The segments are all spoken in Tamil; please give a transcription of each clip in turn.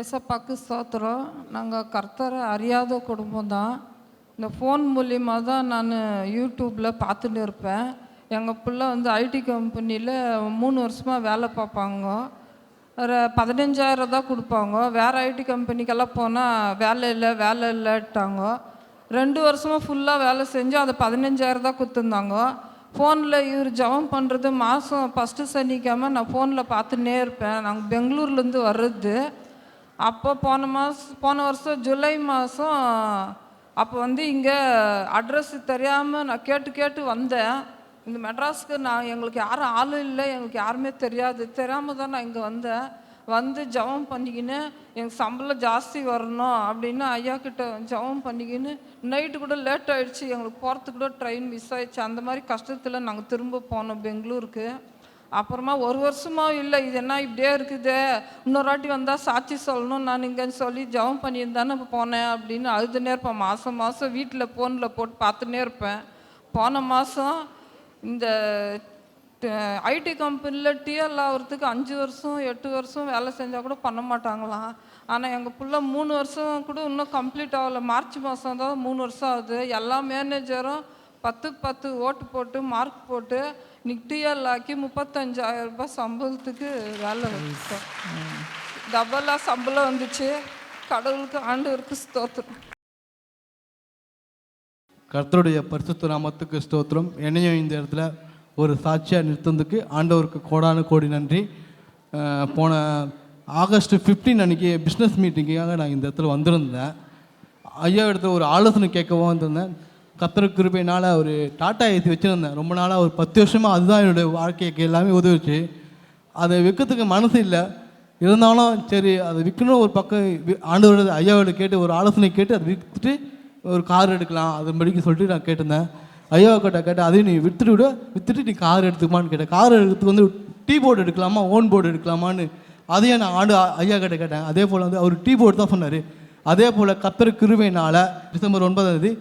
ஏசப்பாக்கு ஸ்தோத்திரம். நாங்கள் கர்த்தரை அறியாத குடும்பம் தான். இந்த ஃபோன் மூலியமாக தான் நான் யூடியூப்பில் பார்த்துட்டு இருப்பேன். எங்கள் பிள்ளை வந்து ஐடி கம்பெனியில் 3 வருஷமாக வேலை பார்ப்பாங்க. ஒரு 15,000 தான் கொடுப்பாங்க. வேறு ஐடி கம்பெனிக்கெல்லாம் போனால் வேலை இல்லைட்டாங்க. 2 வருஷமாக ஃபுல்லாக வேலை செஞ்சு அதை 15,000 தான் கொடுத்துருந்தாங்க. ஃபோனில் இவர் ஜெபம் பண்ணுறது மாதம் ஃபஸ்ட்டு சனிக்கிழமை நான் ஃபோனில் பார்த்துன்னே இருப்பேன். நாங்கள் பெங்களூர்லேருந்து வர்றது. அப்போ போன வருஷம் ஜூலை மாதம் அப்போ வந்து இங்கே அட்ரஸ் தெரியாமல் நான் கேட்டு வந்தேன். இந்த மெட்ராஸுக்கு எங்களுக்கு யாரும் ஆளும் இல்லை, எங்களுக்கு யாருமே தெரியாமல் தான் நான் இங்கே வந்தேன். வந்து ஜெபம் பண்ணிக்கின்னு எங்கள் சம்பளம் ஜாஸ்தி வரணும் அப்படின்னு ஐயா கிட்ட ஜெபம் பண்ணிக்கின்னு நைட்டு கூட லேட் ஆகிடுச்சு. எங்களுக்கு போகிறதுக்கு கூட ட்ரெயின் மிஸ் ஆகிடுச்சு. அந்த மாதிரி கஷ்டத்தில் நாங்கள் திரும்ப போனோம் பெங்களூருக்கு. அப்புறமா 1 வருஷமாக இல்லை, இது என்ன இப்படியே இருக்குது, இன்னொரு வாட்டி வந்தால் சாட்சி சொல்லணும் நான் இங்கேன்னு சொல்லி ஜெபம் பண்ணியிருந்தானே போனேன் அப்படின்னு அழுதுனே இருப்பேன். மாதம் வீட்டில் ஃபோனில் போட்டு பார்த்துன்னே இருப்பேன். போன மாதம் இந்த ஐடி கம்பெனியில் டிஎல் ஆகிறதுக்கு 5 வருஷம் 8 வருஷம் வேலை செஞ்சால் கூட பண்ண மாட்டாங்களாம். ஆனால் எங்கள் பிள்ளை 3 வருஷம் கூட இன்னும் கம்ப்ளீட் ஆகலை. மார்ச் மாதம் தான் 3 வருஷம் ஆகுது. எல்லா மேனேஜரும் 10 ஓட்டு போட்டு மார்க் போட்டு இன்னைக்கு டிஎல் ஆக்கி 35,000 ரூபாய் சம்பளத்துக்கு வேலை வச்சுட்டோம். டபுளாக சம்பளம் வந்துச்சு. கடவுளுக்கு ஆண்டவருக்கு ஸ்தோத்திரம். கர்த்தருடைய பரிசுத்த நாமத்துக்கு ஸ்தோத்திரம். என்னையும் இந்த இடத்துல ஒரு சாட்சியாக நிறுத்ததுக்கு ஆண்டவருக்கு கோடானு நன்றி. போன ஆகஸ்ட் 15 அன்றைக்கி பிஸ்னஸ் மீட்டிங்காக நான் இந்த இடத்துல வந்திருந்தேன். ஐயா இடத்துல ஒரு ஆலோசனை கேட்கவும் வந்திருந்தேன். கர்த்தர் கிருபையினால் ஒரு டாட்டா ஏசி வச்சுருந்தேன். ரொம்ப நாளாக ஒரு 10 வருஷமாக அதுதான் என்னுடைய வாழ்க்கைக்கு எல்லாமே உதவிச்சு. அதை விற்கிறதுக்கு மனசு இல்லை. இருந்தாலும் சரி அதை விற்கணும் ஒரு பக்கம் ஆண்டவரோட ஐயாவோட கேட்டு ஒரு ஆலோசனை கேட்டு அதை விற்றுட்டு ஒரு கார் எடுக்கலாம் அதுபடிக்கு சொல்லிட்டு நான் கேட்டிருந்தேன். ஐயாவை கேட்டேன் அதையும் நீ விற்றுட்டு நீ கார் எடுத்துக்குமான்னு கேட்டேன். கார் எடுத்துக்கு வந்து டீ போர்டு எடுக்கலாமா ஓன் போர்டு எடுக்கலாமான்னு அதையும் நான் ஐயா கேட்டேன். அதே போல் வந்து அவர் டீ போர்டு தான் சொன்னார். அதே போல் கர்த்தர் கிருபையினால் டிசம்பர் 9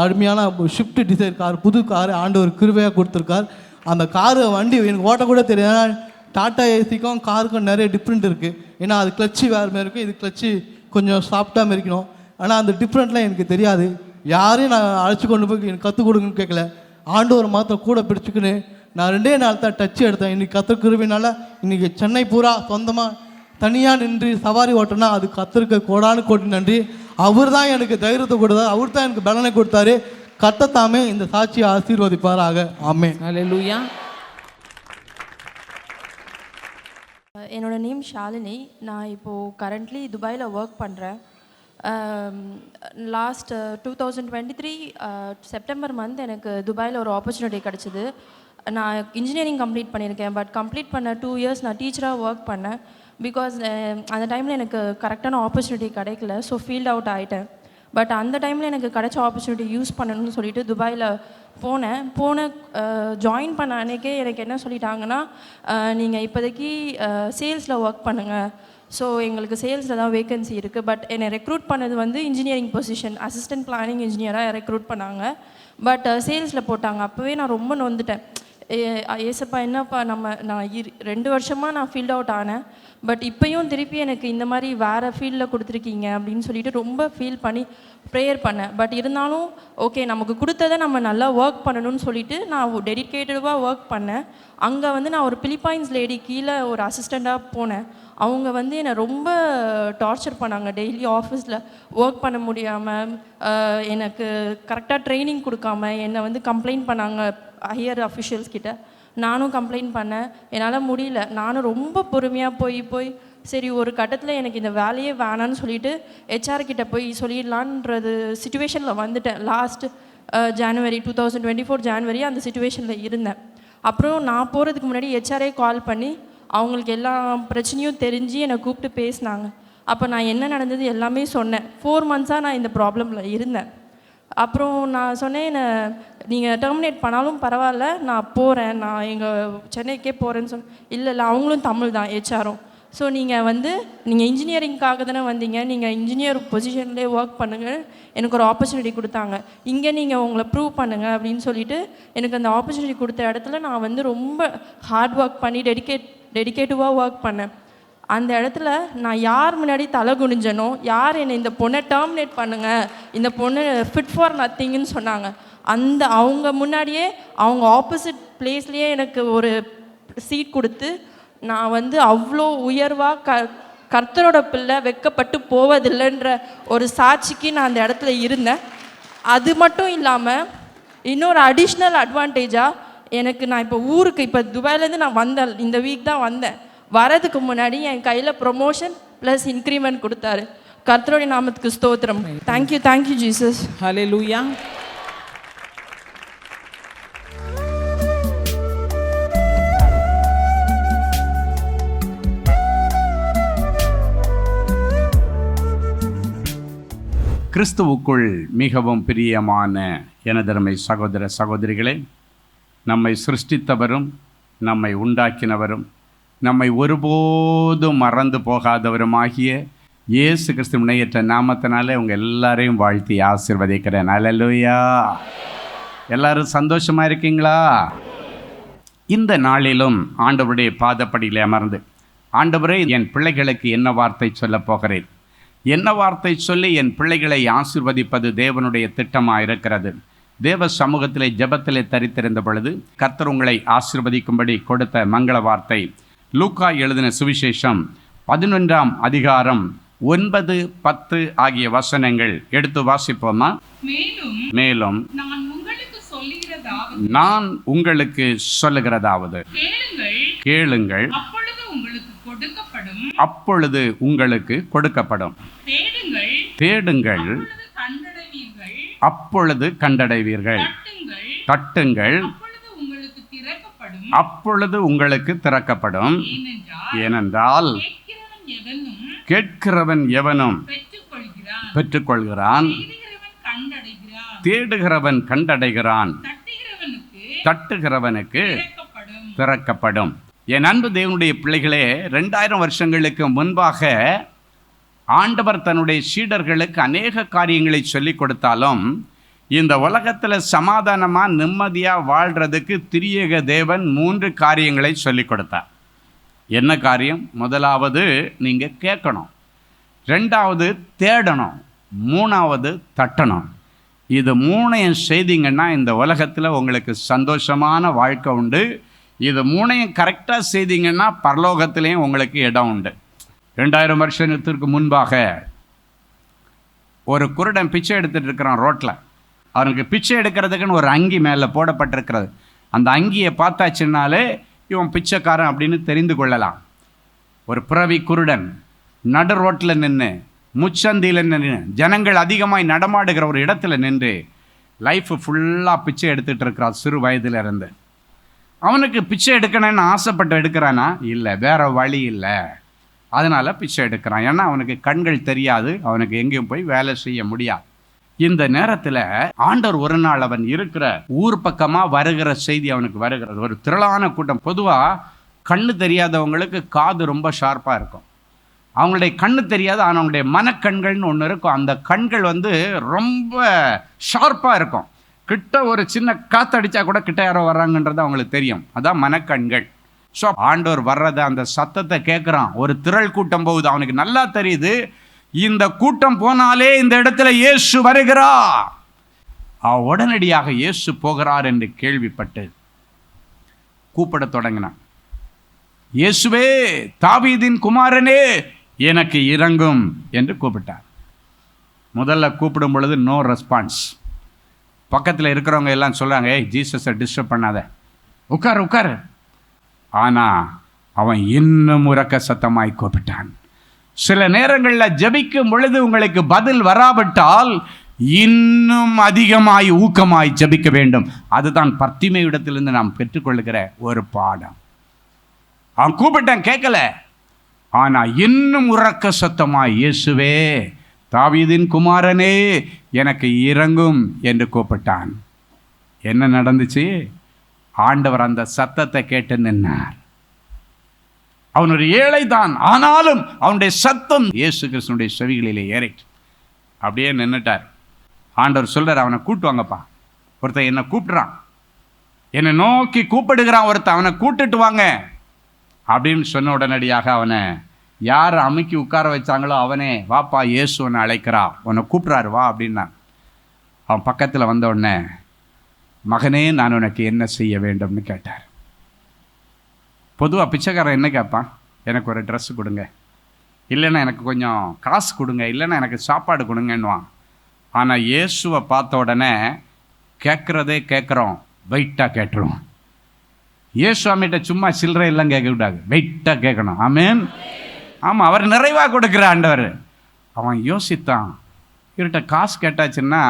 அருமையான ஷிஃப்ட் டிசைர் கார், புது கார் ஆண்டவர் கிருபையாக கொடுத்துருக்கார். அந்த காரு வண்டி எனக்கு ஓட்டக்கூட தெரியாது. டாட்டா ஏசிக்கும் காருக்கும் நிறைய டிஃப்ரெண்ட் இருக்குது. ஏன்னா அது கிளச்சு வேறு மாதிரி இருக்கும், இது கிளச்சு கொஞ்சம் சாஃப்டாக இருக்கணும். ஆனால் அந்த டிஃப்ரெண்ட்லாம் எனக்கு தெரியாது. யாரையும் நான் அழைச்சி கொண்டு போய் எனக்கு கற்றுக் கொடுங்கன்னு கேட்கல. ஆண்டவர் மாத்திரம் கூட பிடிச்சிக்கின்னு நான் 2 நாள் தான் டச் எடுத்தேன். இன்றைக்கி கர்த்தர் கிருபையினால் இன்றைக்கி சென்னை பூரா சொந்தமாக தனியாக நின்று சவாரி ஓட்டினா அது கர்த்தருக்கு கோடானு நன்றி. அவர் தான் எனக்கு தைரியத்தை கொடுத்தார், அவர் தான் எனக்கு பலனை கொடுத்தாரு. கர்த்தர் தாமே இந்த சாட்சியை ஆசீர்வதிப்பாராக. ஆமென். ஹல்லேலூயா. என்னோட நேம் ஷாலினி. நான் இப்போது கரண்ட்லி துபாயில் ஒர்க் பண்ணுறேன். லாஸ்ட் 2023 செப்டம்பர் மந்த் எனக்கு துபாயில் ஒரு ஆப்பர்ச்சுனிட்டி கிடச்சிது. நான் இன்ஜினியரிங் கம்ப்ளீட் பண்ணியிருக்கேன். பட் கம்ப்ளீட் பண்ண 2 இயர்ஸ் நான் டீச்சராக ஒர்க் பண்ணேன். பிகாஸ் அந்த டைமில் எனக்கு கரெக்டான ஆப்பர்ச்சுனிட்டி கிடைக்கல. ஸோ ஃபீல்ட் அவுட் ஆகிட்டேன். பட் அந்த டைமில் எனக்கு கிடைச்ச ஆப்பர்ச்சுனிட்டி யூஸ் பண்ணணும்னு சொல்லிட்டு துபாயில் போன ஜாயின் பண்ண அன்றைக்கே எனக்கு என்ன சொல்லிட்டாங்கன்னா, நீங்கள் இப்போதைக்கு சேல்ஸில் ஒர்க் பண்ணுங்கள். ஸோ எங்களுக்கு சேல்ஸில் தான் வேக்கன்சி இருக்குது. பட் என்னை ரெக்ரூட் பண்ணது வந்து இன்ஜினியரிங் பொசிஷன் அசிஸ்டன்ட் பிளானிங் இன்ஜினியராக ரெக்ரூட் பண்ணாங்க. பட் சேல்ஸில் போட்டாங்க. அப்போவே நான் ரொம்ப நொந்துட்டேன். ஏசப்பா என்னப்பா நான் 2 வருஷமாக நான் ஃபீல்ட் அவுட் ஆனேன். பட் இப்போயும் திருப்பி எனக்கு இந்த மாதிரி வேறு ஃபீல்டில் கொடுத்துருக்கீங்க அப்படின்னு சொல்லிட்டு ரொம்ப ஃபீல் பண்ணி ப்ரேயர் பண்ணேன். பட் இருந்தாலும் ஓகே நமக்கு கொடுத்ததை நம்ம நல்லா ஒர்க் பண்ணணும்னு சொல்லிட்டு நான் டெடிக்கேட்டடாக ஒர்க் பண்ணேன். அங்கே வந்து நான் ஒரு பிலிப்பைன்ஸ் லேடி கீழே ஒரு அசிஸ்டண்ட்டாக போனேன். அவங்க வந்து என்னை ரொம்ப டார்ச்சர் பண்ணாங்க. டெய்லி ஆஃபீஸில் ஒர்க் பண்ண முடியாமல் எனக்கு கரெக்டாக ட்ரைனிங் கொடுக்காம என்னை வந்து கம்ப்ளைண்ட் பண்ணாங்க ஹையர் அஃபிஷியல்ஸ் கிட்ட. நானும் கம்ப்ளைண்ட் பண்ணேன். என்னால் முடியல. நானும் ரொம்ப பொறுமையாக போய் சரி ஒரு கட்டத்தில் எனக்கு இந்த வேலையே வேணான்னு சொல்லிட்டு ஹெச்ஆர் கிட்ட போய் சொல்லிடலான்றது சிச்சுவேஷனில் வந்துட்டேன். லாஸ்ட் ஜனவரி 2024 ஜனவரி அந்த சிச்சுவேஷனில் இருந்தேன். அப்புறம் நான் போகிறதுக்கு முன்னாடி ஹெச்ஆரே கால் பண்ணி அவங்களுக்கு எல்லா பிரச்சனையும் தெரிஞ்சு என்னை கூப்பிட்டு பேசினாங்க. அப்போ நான் என்ன நடந்தது எல்லாமே சொன்னேன். 4 மந்த்ஸாக நான் இந்த ப்ராப்ளமில் இருந்தேன். அப்புறம் நான் சொன்னேன், நீங்கள் டெர்மினேட் பண்ணாலும் பரவாயில்ல, நான் போகிறேன், நான் எங்கள் சென்னைக்கே போகிறேன்னு சொன்னேன். இல்லை அவங்களும் தமிழ் தான் ஹெச்ஆரும். ஸோ நீங்கள் இன்ஜினியரிங்காக தானே வந்தீங்க, நீங்கள் இன்ஜினியர் பொசிஷன்லேயே ஒர்க் பண்ணுங்கள், எனக்கு ஒரு ஆப்பர்ச்சுனிட்டி கொடுத்தாங்க, இங்கே நீங்கள் உங்களை ப்ரூவ் பண்ணுங்கள் அப்படின்னு சொல்லிட்டு எனக்கு அந்த ஆப்பர்ச்சுனிட்டி கொடுத்த இடத்துல நான் வந்து ரொம்ப ஹார்ட் ஒர்க் பண்ணி டெடிக்கேட்டிவாக ஒர்க் பண்ணேன். அந்த இடத்துல நான் யார் முன்னாடி தலை குனிஞ்சனோ, யார் என்னை இந்த பொண்ணை டெர்மினேட் பண்ணுங்க, இந்த பொண்ணு ஃபிட் ஃபார் நத்திங்னு சொன்னாங்க, அந்த அவங்க முன்னாடியே அவங்க ஆப்போசிட் பிளேஸ்லேயே எனக்கு ஒரு சீட் கொடுத்து, நான் வந்து அவ்வளோ உயர்வாக கர்த்தரோட பிள்ளை வெட்கப்பட்டு போவதில்லைன்ற ஒரு சாட்சிக்கு நான் அந்த இடத்துல இருந்தேன். அது மட்டும் இல்லாமல் இன்னொரு அடிஷ்னல் அட்வான்டேஜாக எனக்கு, நான் இப்போ ஊருக்கு இப்போ துபாயிலேருந்து நான் வந்தேன், இந்த வீக் தான் வந்தேன். வரதுக்கு முன்னாடி என் கையில் ப்ரொமோஷன் ப்ளஸ் இன்க்ரிமெண்ட் கொடுத்தாரு. கர்த்தருடைய நாமத்துக்கு ஸ்தோத்திரம். Thank you Jesus. ஹல்லேலூயா. கிறிஸ்துவுக்குள் மிகவும் பிரியமான எனதருமை சகோதர சகோதரிகளே, நம்மை சிருஷ்டித்தவரும் நம்மை உண்டாக்கினவரும் நம்மை ஒருபோதும் மறந்து போகாதவருமாகிய இயேசு கிறிஸ்து முனையற்ற நாமத்தினாலே உங்கள் எல்லாரையும் வாழ்த்தி ஆசீர்வதிக்கிறேன். அல்லேலூயா. எல்லாரும் சந்தோஷமாக இருக்கீங்களா? இந்த நாளிலும் ஆண்டவருடைய பாதப்படியில் அமர்ந்து, ஆண்டவரே, என் பிள்ளைகளுக்கு என்ன வார்த்தை சொல்லப் போகிறேன், என்ன வார்த்தை சொல்லி என் பிள்ளைகளை ஆசீர்வதிப்பது தேவனுடைய திட்டமாக இருக்கிறது. தேவ சமூகத்திலே ஜெபத்திலே தரித்திருந்த பொழுது கர்த்தர் உங்களை ஆசீர்வதிக்கும்படி கொடுத்த மங்கள வார்த்தை லூக்கா எழுதின சுவிசேஷம் 11ஆம் அதிகாரம் 9, 10 ஆகிய வசனங்கள் எடுத்து வாசிப்போமா? மேலும் நான் உங்களுக்கு சொல்லுகிறதாவது கேளுங்கள், அப்பொழுது உங்களுக்கு கொடுக்கப்படும். தேடுங்கள், அப்பொழுது கண்டடைவீர்கள். தட்டுங்கள், அப்பொழுது உங்களுக்கு திறக்கப்படும். ஏனென்றால் கேட்கிறவன் எவனும் பெற்றுக்கொள்கிறான், தேடுகிறவன் கண்டடைகிறான், தட்டுகிறவனுக்கு திறக்கப்படும். என் அன்பு தேவனுடைய பிள்ளைகளே, 2000 வருஷங்களுக்கு முன்பாக ஆண்டவர் தன்னுடைய சீடர்களுக்கு அநேக காரியங்களை சொல்லி கொடுத்தாலும், இந்த உலகத்தில் சமாதானமாக நிம்மதியாக வாழ்கிறதுக்கு திரியேக தேவன் 3 காரியங்களை சொல்லி கொடுத்தார். என்ன காரியம்? முதலாவது நீங்கள் கேட்கணும், 2வது தேடணும், 3வது தட்டணும். இது 3ஐயும் செய்தீங்கன்னா இந்த உலகத்தில் உங்களுக்கு சந்தோஷமான வாழ்க்கை உண்டு. இது 3ஐயும் கரெக்டாக செய்தீங்கன்னா பரலோகத்திலையும் உங்களுக்கு இடம் உண்டு. 2000 வருஷத்திற்கு முன்பாக ஒரு குருடன் பிச்சை எடுத்துகிட்டு இருக்கிறான் ரோட்டில். அவனுக்கு பிச்சை எடுக்கிறதுக்குன்னு ஒரு அங்கி மேலே போடப்பட்டிருக்கிறது. அந்த அங்கியை பார்த்தாச்சுன்னாலே இவன் பிச்சைக்காரன் அப்படின்னு தெரிந்து கொள்ளலாம். ஒரு பிறவி குருடன் நடு ரோட்டில் நின்று, முச்சந்தியில் நின்று, ஜனங்கள் அதிகமாய் நடமாடுகிற ஒரு இடத்துல நின்று லைஃப் ஃபுல்லாக பிச்சை எடுத்துகிட்டு இருக்கிறான். சிறு வயதில் இருந்து அவனுக்கு பிச்சை எடுக்கணும்னு ஆசைப்பட்டு எடுக்கிறானா? இல்லை, வேற வழி இல்லை, அதனால் பிச்சை எடுக்கிறான். ஏன்னா அவனுக்கு கண்கள் தெரியாது, அவனுக்கு எங்கேயும் போய் வேலை செய்ய முடியாது. இந்த நேரத்தில் ஆண்டவர் ஒரு நாள் அவன் இருக்கிற ஊர் பக்கமாக வருகிற செய்தி அவனுக்கு வருகிறது. ஒரு திரளான கூட்டம். பொதுவாக கண்ணு தெரியாதவங்களுக்கு காது ரொம்ப ஷார்ப்பாக இருக்கும். அவங்களுடைய கண்ணு தெரியாது, ஆனால் அவங்களுடைய மனக்கண்கள்னு ஒன்று இருக்கும். அந்த கண்கள் ரொம்ப ஷார்ப்பாக இருக்கும். கிட்ட ஒரு சின்ன காற்றடிச்சா கூட கிட்ட யாரோ வர்றாங்கன்றது அவங்களுக்கு தெரியும். அதான் மனக்கண்கள். ஸோ ஆண்டவர் வர்றதை, அந்த சத்தத்தை கேட்குறான். ஒரு திரள் கூட்டம் போகுது. அவனுக்கு நல்லா தெரியுது, இந்த கூட்டம் போனாலே இந்த இடத்துல இயேசு வருகிறார். உடனடியாக இயேசு போகிறார் என்று கேள்விப்பட்டு கூப்பிட தொடங்கினான். இயேசுவே, தாவீதின் குமாரனே, எனக்கு இறங்கும் என்று கூப்பிட்டார். முதல்ல கூப்பிடும் பொழுது நோ ரெஸ்பான்ஸ். பக்கத்தில் இருக்கிறவங்க எல்லாம் சொல்கிறாங்க, ஏய், ஜீசஸை டிஸ்டர்ப் பண்ணாத, உட்கார் உட்கார். ஆனால் அவன் இன்னும் உரக்க சத்தமாய் கூப்பிட்டான். சில நேரங்களில் ஜெபிக்கும் பொழுது உங்களுக்கு பதில் வராவிட்டால் இன்னும் அதிகமாய் ஊக்கமாய் ஜெபிக்க வேண்டும். அதுதான் பர்த்திமை இடத்திலிருந்து நாம் பெற்றுக்கொள்ளுகிற ஒரு பாடம். அவன் கூப்பிட்டான், கேட்கல. ஆனால் இன்னும் உரக்க சத்தமாய், இயேசுவே, தாவீதின் குமாரனே, எனக்கு இறங்கும் என்று கூப்பிட்டான். என்ன நடந்துச்சு? ஆண்டவர் அந்த சத்தத்தை கேட்டு நின்னார். அவன் ஒரு ஏழை தான், ஆனாலும் அவனுடைய சத்தம் இயேசு கிறிஸ்துனுடைய செவிகளிலே ஏறிட்டு அப்படியே நின்றுட்டார். ஆண்டவர் சொல்றார், அவனை கூட்டுவாங்கப்பா. ஒருத்தன் என்னை கூப்பிடுறான், என்னை நோக்கி கூப்பிடுகிறான் ஒருத்தன், அவனை கூட்டுட்டு வாங்க அப்படின்னு சொன்ன உடனடியாக அவனை யார் அமுக்கி உட்கார வச்சாங்களோ அவனே, வாப்பா இயேசு உன்னை அழைக்கிறா, உன்னை கூப்பிட்றாரு வா அப்படின்னா. அவன் பக்கத்தில் வந்த உடனே, மகனே நான் உனக்கு என்ன செய்ய வேண்டும்னு கேட்டார். பொதுவாக பிச்சைக்காரன் என்ன கேட்பான்? எனக்கு ஒரு ட்ரெஸ்ஸு கொடுங்க, இல்லைன்னா எனக்கு கொஞ்சம் காசு கொடுங்க, இல்லைன்னா எனக்கு சாப்பாடு கொடுங்கன்னுவான். ஆனால் இயேசுவை பார்த்த உடனே கேட்குறதே கேட்குறோம், வெயிட்டாக கேட்டுருவோம். இயேசுவாமிகிட்ட சும்மா சில்லறை எல்லாம் கேட்கக்கூடாது, வெயிட்டாக கேட்கணும். ஆமென். ஆமாம், அவர் நிறைவாக கொடுக்குற ஆண்டவர். அவன் யோசித்தான், இவர்கிட்ட காசு கேட்டாச்சுன்னா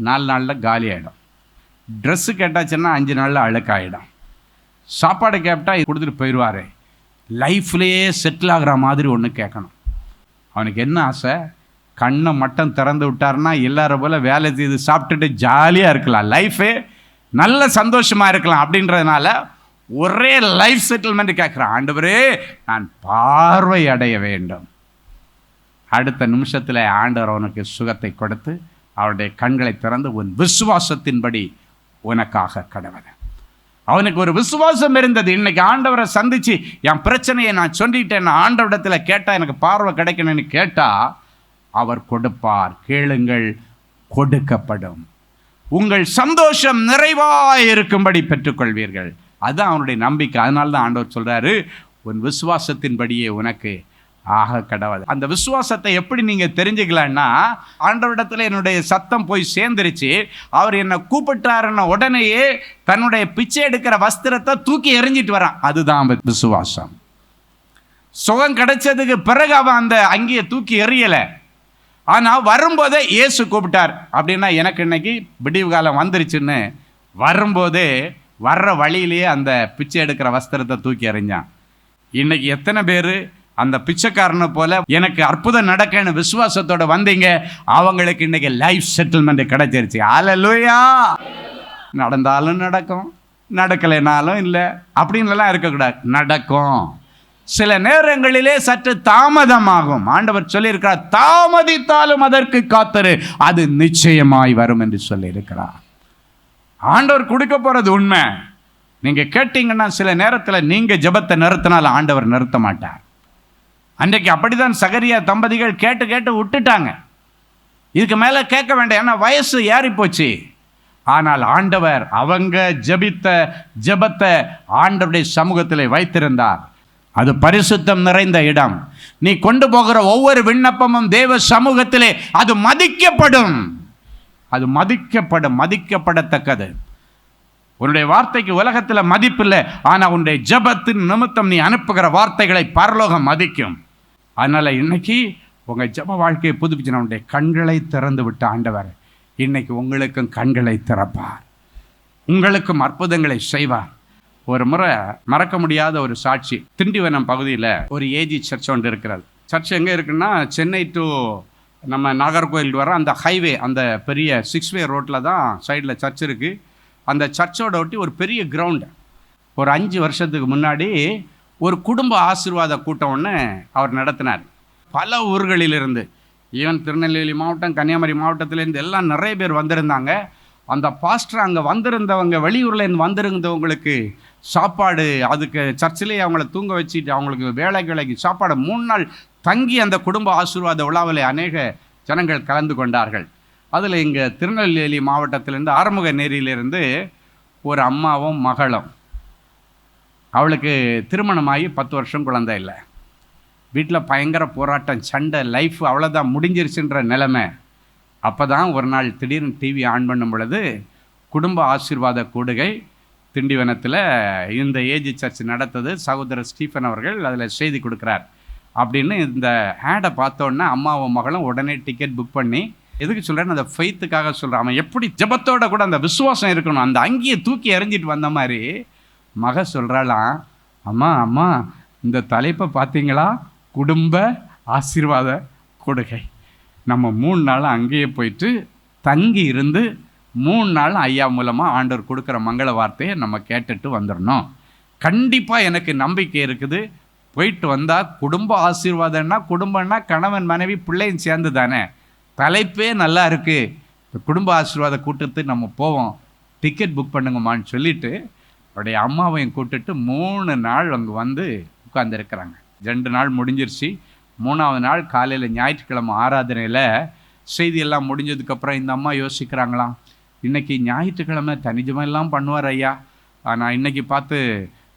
4 நாளில் காலி ஆகிடும், ட்ரெஸ்ஸு கேட்டாச்சுன்னா 5 நாளில் அழுக்காயிடும், சாப்பாடு கேட்டால் கொடுத்துட்டு போயிடுவார், லைஃப்லேயே செட்டில் ஆகிற மாதிரி ஒன்று கேட்கணும். அவனுக்கு என்ன ஆசை? கண்ணை மட்டும் திறந்து விட்டார்னா எல்லாரும் போல் வேலை செய்து சாப்பிட்டுட்டு ஜாலியாக இருக்கலாம், லைஃபே நல்ல சந்தோஷமாக இருக்கலாம் அப்படின்றதுனால ஒரே லைஃப் செட்டில்மெண்ட் கேட்குறான். ஆண்டவரே நான் பார்வை அடைய வேண்டும். அடுத்த நிமிஷத்தில் ஆண்டவர் அவனுக்கு சுகத்தை கொடுத்து அவருடைய கண்களை திறந்து, உன் விசுவாசத்தின்படி உனக்காக கடவுள். அவனுக்கு ஒரு விசுவாசம் இருந்தது. இன்னைக்கு ஆண்டவரை சந்தித்து என் பிரச்சனையை நான் சொல்லிட்டேன், நான் ஆண்டவரிடத்தில் கேட்டால் எனக்கு பார்வை கிடைக்கணும்னு கேட்டால் அவர் கொடுப்பார். கேளுங்கள் கொடுக்கப்படும், உங்கள் சந்தோஷம் நிறைவாக இருக்கும்படி பெற்றுக்கொள்வீர்கள். அதுதான் அவனுடைய நம்பிக்கை. அதனால தான் ஆண்டவர் சொல்கிறாரு, உன் விசுவாசத்தின்படியே உனக்கு ஆக கடவுள். அந்த விசுவாசத்தை எப்படி நீங்கள் தெரிஞ்சுக்கலான்னா, ஆண்டவரிடத்தில் என்னுடைய சத்தம் போய் சேர்ந்துருச்சு, அவர் என்னை கூப்பிட்டாருன்ன உடனேயே தன்னுடைய பிச்சை எடுக்கிற வஸ்திரத்தை தூக்கி எறிஞ்சிட்டு வரான். அதுதான் விசுவாசம். சுகம் கிடைச்சதுக்கு பிறகு அவன் அந்த அங்கேயே தூக்கி எறியலை, ஆனால் வரும்போதே இயேசு கூப்பிட்டார். அப்படின்னா எனக்கு இன்னைக்கு விடிவு காலம் வந்துருச்சுன்னு வரும்போதே வர்ற வழியிலேயே அந்த பிச்சை எடுக்கிற வஸ்திரத்தை தூக்கி எறிஞ்சான். இன்னைக்கு எத்தனை பேர் அந்த பிச்சைக்காரனை போல எனக்கு அற்புதம் நடக்கன்னு விசுவாசத்தோட வந்தீங்க, அவங்களுக்கு இன்னைக்கு லைஃப் செட்டில்மெண்ட் கிடைச்சிருச்சு. அல்லேலூயா. நடந்தாலும் நடக்கும், நடக்கலைனாலும் இல்லை அப்படின்லாம் இருக்கக்கூடாது, நடக்கும். சில நேரங்களிலே சற்று தாமதமாகும். ஆண்டவர் சொல்லியிருக்கிறார், தாமதித்தாலும் அதற்கு காத்திரு, அது நிச்சயமாய் வரும் என்று சொல்லியிருக்கிறார். ஆண்டவர் கொடுக்க போறது உண்மை. நீங்க கேட்டீங்கன்னா சில நேரத்தில் நீங்க ஜெபத்தை நிறுத்தினாலும் ஆண்டவர் நிறுத்த மாட்டார். அன்றைக்கு அப்படிதான் சகரியா தம்பதிகள் கேட்டு கேட்டு விட்டுட்டாங்க. இதுக்கு மேலே கேட்க வேண்டாம், ஏன்னா வயசு ஏறி போச்சு. ஆனால் ஆண்டவர் அவங்க ஜெபித்த ஜெபத்தை ஆண்டவருடைய சமூகத்தில் வைத்திருந்தார். அது பரிசுத்தம் நிறைந்த இடம். நீ கொண்டு போகிற ஒவ்வொரு விண்ணப்பமும் தேவ சமூகத்திலே அது மதிக்கப்படும். அது மதிக்கப்படும், மதிக்கப்படத்தக்கது. உன்னுடைய வார்த்தைக்கு உலகத்தில் மதிப்பில்லை, ஆனால் உன்னுடைய ஜெபத்தின் நிமித்தம் நீ அனுப்புகிற வார்த்தைகளை பரலோகம் மதிக்கும். அதனால் இன்னைக்கு உங்கள் ஜெப வாழ்க்கையை புதுப்பிச்சு உன்னுடைய கண்களை திறந்து விட்ட ஆண்டவர் இன்னைக்கு உங்களுக்கும் கண்களை திறப்பார், உங்களுக்கும் அற்புதங்களை செய்வார். ஒரு முறை மறக்க முடியாத ஒரு சாட்சி. திண்டிவனம் பகுதியில் ஒரு ஏஜி சர்ச் ஒன்று இருக்கிறது. சர்ச் எங்கே இருக்குன்னா, சென்னை டு நம்ம நாகர்கோவில் வர அந்த ஹைவே, அந்த பெரிய 6-வே ரோட்டில் தான் சைடில் சர்ச் இருக்குது. அந்த சர்ச்சோட ஒட்டி ஒரு பெரிய கிரவுண்டு. ஒரு 5 வருஷத்துக்கு முன்னாடி ஒரு குடும்ப ஆசீர்வாத கூட்டம் ஒன்று அவர் நடத்தினார். பல ஊர்களிலிருந்து, ஈவன் திருநெல்வேலி மாவட்டம், கன்னியாகுமரி மாவட்டத்திலேருந்து எல்லாம் நிறைய பேர் வந்திருந்தாங்க. அந்த பாஸ்டர் அங்கே வந்திருந்தவங்க, வெளியூர்லேருந்து வந்திருந்தவங்களுக்கு சாப்பாடு, அதுக்கு சர்ச்சிலே அவங்கள தூங்க வச்சுட்டு அவங்களுக்கு வேலைக்கு சாப்பாடு 3 நாள் தங்கி அந்த குடும்ப ஆசீர்வாத விழாவில் அநேக ஜனங்கள் கலந்து கொண்டார்கள். அதில் இங்கே திருநெல்வேலி மாவட்டத்திலேருந்து ஆறுமுக நேரியிலிருந்து ஒரு அம்மாவும் மகளும், அவளுக்கு திருமணமாகி 10 வருஷம் குழந்தை இல்லை. வீட்டில் பயங்கர போராட்டம், சண்டை, லைஃப் அவ்வளோதான் முடிஞ்சிருச்சுன்ற நிலைமை. அப்போ தான் ஒரு நாள் திடீர்னு டிவி ஆன் பண்ணும் பொழுது குடும்ப ஆசீர்வாத கூடுகை திண்டிவனத்தில் இந்த ஏஜி சர்ச் நடத்தது, சகோதரர் ஸ்டீஃபன் அவர்கள் அதில் செய்தி கொடுக்குறார் அப்படின்னு இந்த ஆடை பார்த்தோன்னா அம்மாவும் மகளும் உடனே டிக்கெட் புக் பண்ணி, எதுக்கு சொல்கிறேன்னு அந்த ஃபெய்த்துக்காக சொல்கிறான். அவன் எப்படி ஜெபத்தோட கூட அந்த விசுவாசம் இருக்கணும். அந்த அங்கேயே தூக்கி எறிஞ்சிட்டு வந்த மாதிரி மக சொல்கிறாளாம், அம்மா அம்மா இந்த தலைப்பை பார்த்தீங்களா, குடும்ப ஆசீர்வாத கொடுகை. நம்ம 3 நாள் அங்கேயே போயிட்டு தங்கி இருந்து 3 நாள் ஐயா மூலமாக ஆண்டவர் கொடுக்குற மங்கள வார்த்தையை நம்ம கேட்டுட்டு வந்துடணும். கண்டிப்பாக எனக்கு நம்பிக்கை இருக்குது. போயிட்டு வந்தால் குடும்ப ஆசீர்வாதம்னா, குடும்பம்னா கணவன் மனைவி பிள்ளையும் சேர்ந்து தானே, தலைப்பே நல்லா இருக்குது, இந்த குடும்ப ஆசீர்வாத கூட்டத்துக்கு நம்ம போவோம், டிக்கெட் புக் பண்ணுங்கம்மான்னு சொல்லிவிட்டு அவருடைய அம்மாவையும் கூப்பிட்டுட்டு 3 நாள் அங்கே வந்து உட்கார்ந்துருக்கிறாங்க. 2 நாள் முடிஞ்சிருச்சு. 3ஆவது நாள் காலையில் ஞாயிற்றுக்கிழமை ஆராதனையில் செய்தியெல்லாம் முடிஞ்சதுக்கப்புறம் இந்த அம்மா யோசிக்கிறாங்களாம், இன்றைக்கி ஞாயிற்றுக்கிழமை தனிஜமெல்லாம் பண்ணுவார் ஐயா, ஆனால் இன்றைக்கி பார்த்து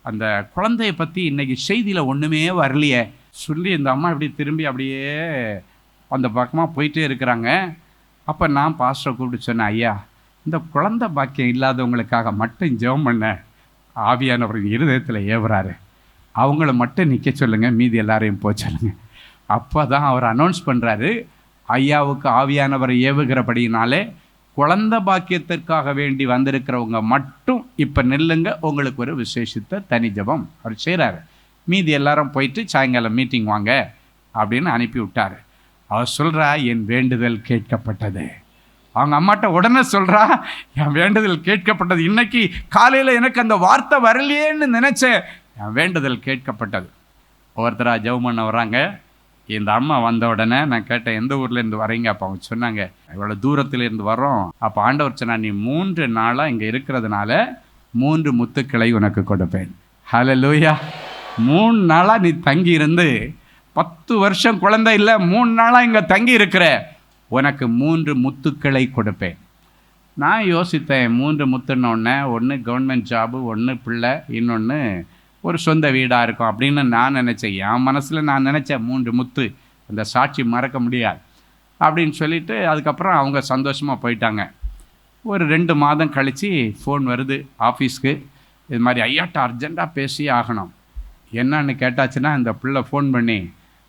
அந்த குழந்தைய பற்றி இன்றைக்கி செய்தியில் ஒன்றுமே வரலையே சொல்லி இந்த அம்மா இப்படி திரும்பி அப்படியே அந்த பக்கமாக போயிட்டே இருக்கிறாங்க. அப்போ நான் பாஸ்டரை கூப்பிட்டு சொன்னேன், ஐயா இந்த குழந்தை பாக்கியம் இல்லாதவங்களுக்காக மட்டும் ஜெபம் பண்ண ஆவியானவர் இருதயத்தில் ஏவுறாரு, அவங்கள மட்டும் நிற்க சொல்லுங்கள், மீதி எல்லாரையும் போக சொல்லுங்கள். அப்போ தான் அவர் அனௌன்ஸ் பண்ணுறாரு, ஐயாவுக்கு ஆவியானவர் ஏவுகிறபடினாலே குழந்தை பாக்கியத்திற்காக வேண்டி வந்திருக்கிறவங்க மட்டும் இப்போ நில்லுங்க, உங்களுக்கு ஒரு விசேஷித்த தனி ஜெபம் அவர் செய்கிறாரு, மீதி எல்லாரும் போயிட்டு சாயங்காலம் மீட்டிங் வாங்க அப்படின்னு அனுப்பி விட்டார். அவர் சொல்கிறா, என் வேண்டுதல் கேட்கப்பட்டது. அவங்க அம்மாட்ட உடனே சொல்கிறா, என் வேண்டுதல் கேட்கப்பட்டது, இன்னைக்கு காலையில் எனக்கு அந்த வார்த்தை வரலையேன்னு நினச்சேன், என் வேண்டுதல் கேட்கப்பட்டது. ஒவ்வொருத்தராக ஜெபம் பண்ண வராங்க. இந்த அம்மா வந்த உடனே நான் கேட்டேன், எந்த ஊர்லேருந்து வரீங்க? அப்போ அவங்க சொன்னாங்க, இவ்வளோ தூரத்துலேருந்து வரோம். அப்போ ஆண்டவர் சொன்னா, நீ 3 நாளாக இங்கே இருக்கிறதுனால 3 முத்துக்களை உனக்கு கொடுப்பேன். ஹல்லேலூயா. 3 நாளாக நீ தங்கி இருந்து 10 வருஷம் குழந்தை இல்லை, 3 நாளாக இங்கே தங்கி இருக்கிற, உனக்கு 3 முத்துக்களை கொடுப்பேன். நான் யோசித்தேன், 3 முத்துன்னொன்னே ஒன்று கவர்மெண்ட் ஜாபு, ஒன்று பிள்ளை, இன்னொன்று ஒரு சொந்த வீடாக இருக்கும் அப்படின்னு நான் நினச்சேன். என் மனசில் நான் நினச்சேன் 3 முத்து, அந்த சாட்சி மறக்க முடியாது அப்படின்னு சொல்லிவிட்டு அதுக்கப்புறம் அவங்க சந்தோஷமாக போயிட்டாங்க. ஒரு 2 மாதம் கழித்து ஃபோன் வருது ஆஃபீஸ்க்கு, இது மாதிரி ஐயாட்ட அர்ஜெண்ட்டாக பேசி ஆகணும். என்னன்னு கேட்டாச்சுன்னா, இந்த பிள்ளை ஃபோன் பண்ணி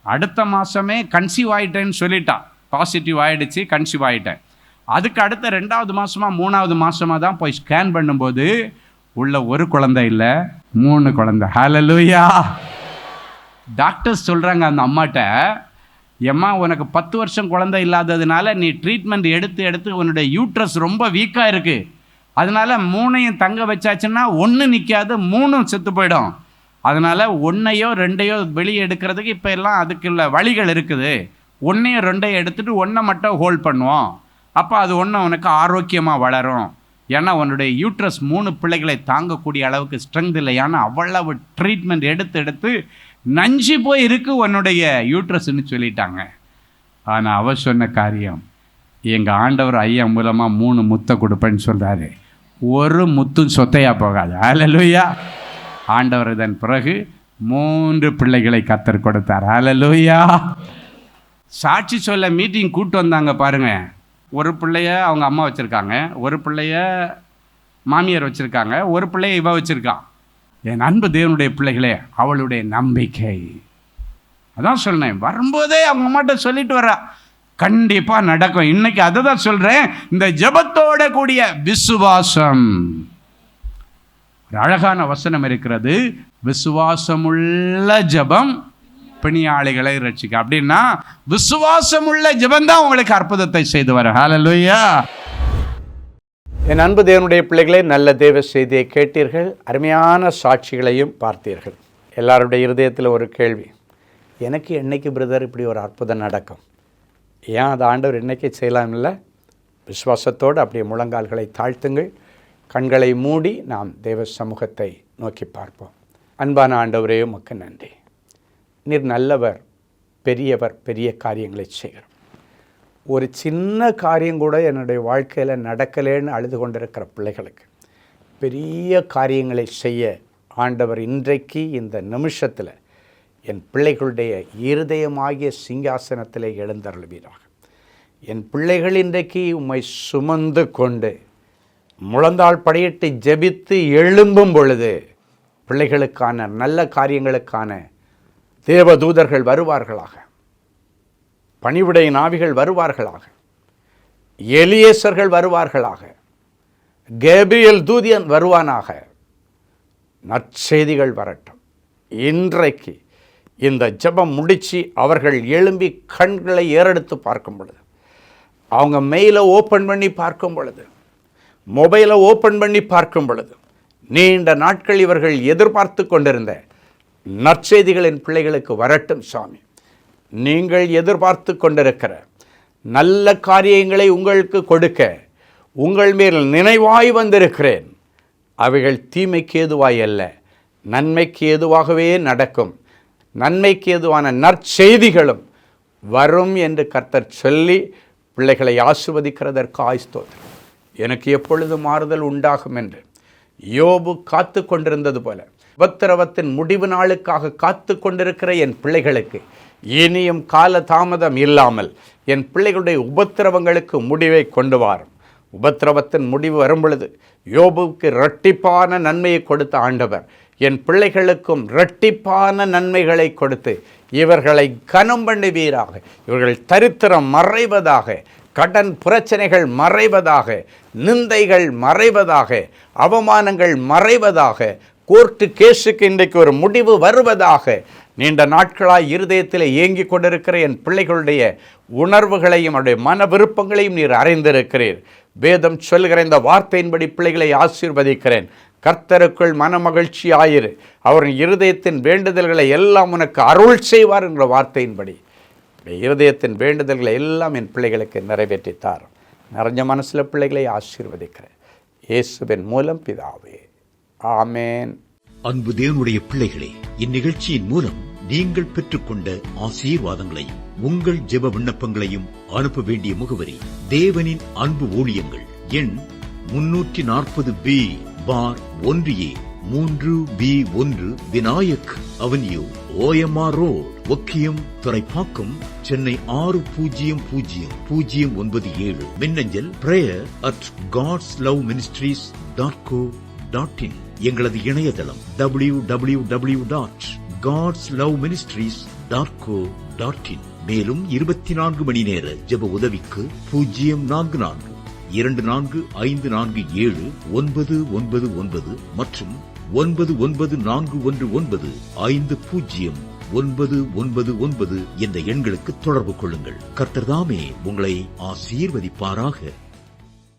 அடுத்த மாதமே கன்சீவ் ஆகிட்டேன்னு சொல்லிட்டான், பாசிட்டிவ் ஆகிடுச்சு, கன்சீவ் ஆகிட்டேன். அதுக்கு அடுத்த 2வது மாதமாக 3வது மாதமாக தான் போய் ஸ்கேன் பண்ணும்போது உள்ள ஒரு குழந்தை இல்லை, 3 குழந்தை. ஹல்லேலூயா. டாக்டர்ஸ் சொல்கிறாங்க அந்த அம்மாட்ட, எம்மா உனக்கு 10 வருஷம் குழந்தை இல்லாததுனால நீ ட்ரீட்மெண்ட் எடுத்து உன்னுடைய யூட்ரஸ் ரொம்ப வீக்காக இருக்குது, அதனால் 3ஐயும் தங்க வச்சாச்சுன்னா 1 நிற்காது, 3 செத்து போயிடும். அதனால் 1ஐயோ 2ஐயோ வெளியே எடுக்கிறதுக்கு இப்போ எல்லாம் அதுக்குள்ள வழிகள் இருக்குது. 1ஐயும் 2ஐயும் எடுத்துகிட்டு 1 மட்டும் ஹோல்ட் பண்ணுவோம், அப்போ அது 1 உனக்கு ஆரோக்கியமாக வளரும். ஏன்னா உன்னுடைய யூட்ரஸ் 3 பிள்ளைகளை தாங்கக்கூடிய அளவுக்கு ஸ்ட்ரென்த் இல்லை. ஏன்னா அவ்வளவு ட்ரீட்மெண்ட் எடுத்து நஞ்சு போய் இருக்கு உன்னுடைய யூட்ரஸ்ன்னு சொல்லிட்டாங்க. ஆனால் அவர் சொன்ன காரியம், எங்கள் ஆண்டவர் ஐயா மூலமாக 3 முத்தை கொடுப்பேன்னு சொல்கிறாரு. ஒரு முத்தும் சொத்தையாக போகாது. ஹல்லேலூயா. ஆண்டவர் இதன் பிறகு 3 பிள்ளைகளை கர்த்தர் கொடுத்தார். ஹல்லேலூயா. சாட்சி சொல்ல மீட்டிங் கூட்டு வந்தாங்க பாருங்க. ஒரு பிள்ளைய அவங்க அம்மா வச்சுருக்காங்க, ஒரு பிள்ளைய மாமியார் வச்சுருக்காங்க, ஒரு பிள்ளைய இவ வச்சுருக்கான். என் அன்பு தேவனுடைய பிள்ளைகளே, அவளுடைய நம்பிக்கை, அதான் சொன்னேன், வரும்போதே அவங்க அம்மாட்ட சொல்லிட்டு வரா, கண்டிப்பாக நடக்கும். இன்னைக்கு அதை தான் சொல்கிறேன், இந்த ஜெபத்தோட கூடிய விசுவாசம். ஒரு அழகான வசனம் இருக்கிறது, விசுவாசமுள்ள ஜெபம் பிணியாளிகளை ரட்சிக்க. அப்படின்னா விசுவாசமுள்ள ஜெபம் தான் உங்களுக்கு அற்புதத்தை செய்து வர. ஹல்லேலூயா. என் அன்பு தேவனுடைய பிள்ளைகளே, நல்ல தேவ செய்தியை கேட்டீர்கள், அருமையான சாட்சிகளையும் பார்த்தீர்கள். எல்லாருடைய இருதயத்தில் ஒரு கேள்வி, எனக்கு என்னைக்கு பிரதர் இப்படி ஒரு அற்புதம் நடக்கும்? ஏன் அது ஆண்டவர் என்னைக்கு செய்யலாம் இல்லை? விசுவாசத்தோடு அப்படியே முழங்கால்களை தாழ்த்துங்கள், கண்களை மூடி நாம் தேவ சமூகத்தை நோக்கி பார்ப்போம். அன்பான ஆண்டவரே, உமக்கு நன்றி. நீர் நல்லவர், பெரியவர், பெரிய காரியங்களை செய்கிறோம். ஒரு சின்ன காரியம் கூட என்னுடைய வாழ்க்கையில் நடக்கலேன்னு அழுது கொண்டிருக்கிற பிள்ளைகளுக்கு பெரிய காரியங்களை செய்ய ஆண்டவர் இன்றைக்கு இந்த நிமிஷத்தில் என் பிள்ளைகளுடைய இருதயமாகிய சிங்காசனத்தில் எழுந்தருள்வீராக. என் பிள்ளைகள் இன்றைக்கு உம்மை சுமந்து கொண்டு முழந்தாள் படியிட்டு ஜெபித்து எழும்பும் பொழுது பிள்ளைகளுக்கான நல்ல காரியங்களுக்கான தேவதூதர்கள் வருவார்களாக, பணிவிடை நாவிகள் வருவார்களாக, எலியேசர்கள் வருவார்களாக, கேப்ரியல் தூதியன் வருவானாக. நற்செய்திகள் வரட்டும். இன்றைக்கு இந்த ஜெபம் முடித்து அவர்கள் எழும்பி கண்களை ஏறெடுத்து பார்க்கும் பொழுது, அவங்க மெயிலை ஓப்பன் பண்ணி பார்க்கும் பொழுது, மொபைலை ஓப்பன் பண்ணி பார்க்கும் பொழுது, நீண்ட நாட்கள் இவர்கள் எதிர்பார்த்து கொண்டிருந்த நற்செய்திகளின் பிள்ளைகளுக்கு வரட்டும் சாமி. நீங்கள் எதிர்பார்த்து கொண்டிருக்கிற நல்ல காரியங்களை உங்களுக்கு கொடுக்க உங்கள் மேல் நினைவாய் வந்திருக்கிறேன். அவைகள் தீமைக்கு ஏதுவாய் அல்ல, நன்மைக்கு ஏதுவாகவே நடக்கும். நன்மைக்கு ஏதுவான நற்செய்திகளும் வரும் என்று கர்த்தர் சொல்லி பிள்ளைகளை ஆசீர்வதிக்கிறதற்கு ஸ்தோத்திரம். எனக்கு எப்பொழுது மாறுதல் உண்டாகும் என்று யோபு காத்து கொண்டிருந்தது போல உபத்திரவத்தின் முடிவு நாளுக்காக காத்து கொண்டிருக்கிற என் பிள்ளைகளுக்கு இனியும் கால தாமதம் இல்லாமல் என் பிள்ளைகளுடைய உபத்திரவங்களுக்கு முடிவை கொண்டு வாரும். உபத்திரவத்தின் முடிவு வரும் பொழுது யோபுவுக்கு இரட்டிப்பான நன்மையை கொடுத்த ஆண்டவர் என் பிள்ளைகளுக்கும் இரட்டிப்பான நன்மைகளை கொடுத்து இவர்களை கனம் பண்ணுவீராக. இவர்கள் தரித்திரம் மறைவதாக, கடன் பிரச்சனைகள் மறைவதாக, நிந்தைகள் மறைவதாக, அவமானங்கள் மறைவதாக, கோர்ட்டு கேஸுக்கு இன்றைக்கு ஒரு முடிவு வருவதாக. நீண்ட நாட்களாய் இருதயத்தில் ஏங்கி கொண்டிருக்கிற என் பிள்ளைகளுடைய உணர்வுகளையும் அவருடைய மன விருப்பங்களையும் நீர் அறிந்திருக்கிறீர். வேதம் சொல்கிற இந்த வார்த்தையின்படி பிள்ளைகளை ஆசீர்வதிக்கிறேன். கர்த்தருக்குள் மன மகிழ்ச்சி ஆயிரு, அவரின் இருதயத்தின் வேண்டுதல்களை எல்லாம் உனக்கு அருள் செய்வார் என்ற வார்த்தையின்படி இருதயத்தின் வேண்டுதல்களை எல்லாம் என் பிள்ளைகளுக்கு நிறைவேற்றித்தார். நிறைஞ்ச மனசில் பிள்ளைகளை ஆசீர்வதிக்கிறேன் இயேசுவின் மூலம் பிதாவே, ஆமேன். அன்பு தேவனுடைய பிள்ளைகளே, இந்நிகழ்ச்சியின் மூலம் நீங்கள் பெற்றுக்கொண்ட ஆசீர்வாதங்களை உங்கள் ஜெப விண்ணப்பங்களையும் அனுப்ப வேண்டிய முகவரி தேவனின் அன்பு ஊழியங்கள், எண் 340B பார் 1A 3B1 Vinayak avenue, OMR road, Okkiyam, Thoraipakkam, Chennai 600097. மின்னஞ்சல் prayer@godsloveministries.co.in. எங்களது இணையதளம் www.godsloveministries.co.in. மேலும் 24 மணி நேர ஜெப உதவிக்கு 04454547999 மற்றும் 9941150999 என்ற எண்களுக்கு தொடர்பு கொள்ளுங்கள். கர்த்தர் தாமே உங்களை ஆசீர்வதிப்பாராக.